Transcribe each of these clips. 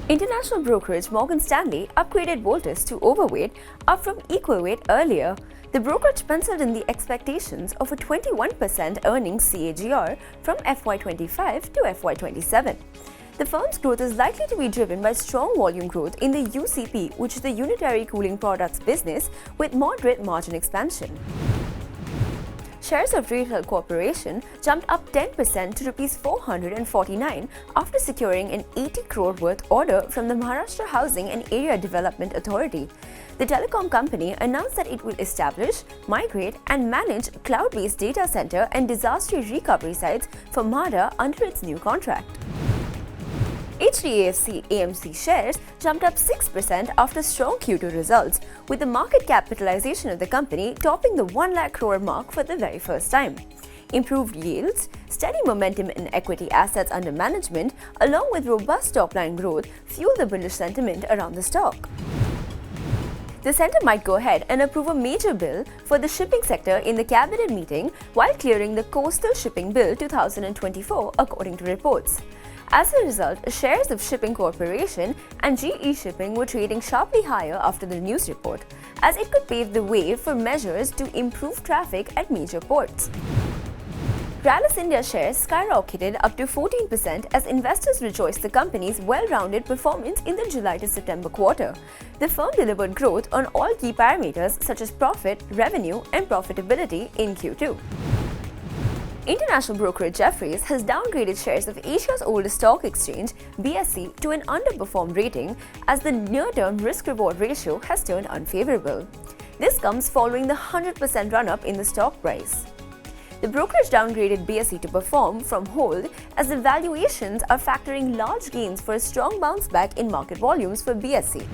International brokerage Morgan Stanley upgraded Voltas to overweight, up from equal weight earlier. The brokerage penciled in the expectations of a 21% earnings CAGR from FY25 to FY27. The firm's growth is likely to be driven by strong volume growth in the UCP, which is the unitary cooling products business, with moderate margin expansion. Shares of Retail Corporation jumped up 10% to Rs 449 after securing an 80 crore worth order from the Maharashtra Housing and Area Development Authority. The telecom company announced that it will establish, migrate and manage cloud-based data center and disaster recovery sites for MHADA under its new contract. HDFC AMC shares jumped up 6% after strong Q2 results, with the market capitalization of the company topping the 1 lakh crore mark for the very first time. Improved yields, steady momentum in equity assets under management, along with robust top-line growth, fueled the bullish sentiment around the stock. The centre might go ahead and approve a major bill for the shipping sector in the cabinet meeting while clearing the Coastal Shipping Bill 2024, according to reports. As a result, shares of Shipping Corporation and GE Shipping were trading sharply higher after the news report, as it could pave the way for measures to improve traffic at major ports. Rallis India shares skyrocketed up to 14% as investors rejoiced the company's well-rounded performance in the July to September quarter. The firm delivered growth on all key parameters such as profit, revenue, and profitability in Q2. International brokerage Jefferies has downgraded shares of Asia's oldest stock exchange, BSE, to an underperformed rating as the near-term risk-reward ratio has turned unfavorable. This comes following the 100% run-up in the stock price. The brokerage downgraded BSE to perform from hold as the valuations are factoring large gains for a strong bounce back in market volumes for BSE.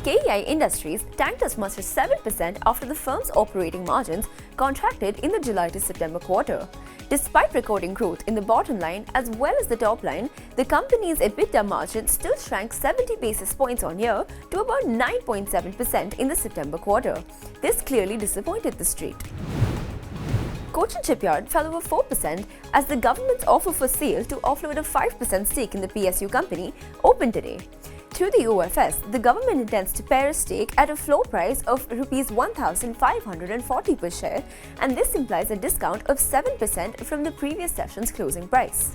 KEI Industries tanked as much as 7% after the firm's operating margins contracted in the July to September quarter. Despite recording growth in the bottom line as well as the top line, the company's EBITDA margin still shrank 70 basis points on year to about 9.7% in the September quarter. This clearly disappointed the street. Cochin Shipyard fell over 4% as the government's offer for sale to offload a 5% stake in the PSU company opened today. Through the OFS, the government intends to pare a stake at a floor price of Rs 1,540 per share, and this implies a discount of 7% from the previous session's closing price.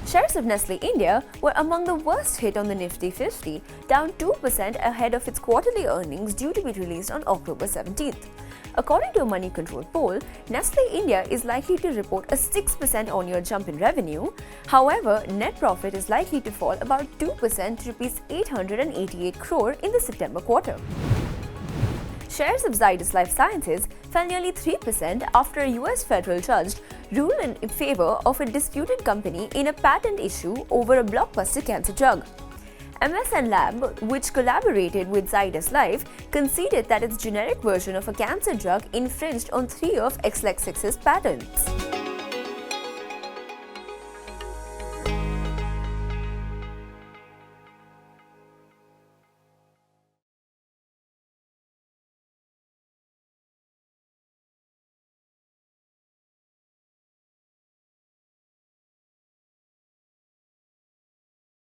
Shares of Nestle India were among the worst hit on the Nifty 50, down 2% ahead of its quarterly earnings due to be released on October 17th. According to a money control poll, Nestle India is likely to report a 6% on-year jump in revenue. However, net profit is likely to fall about 2% to Rs 888 crore in the September quarter. Shares of Zydus Life Sciences fell nearly 3% after a US federal judge ruled in favor of a disputed company in a patent issue over a blockbuster cancer drug. MSN Lab, which collaborated with Zydus Life, conceded that its generic version of a cancer drug infringed on 3 of Exelixis's patents.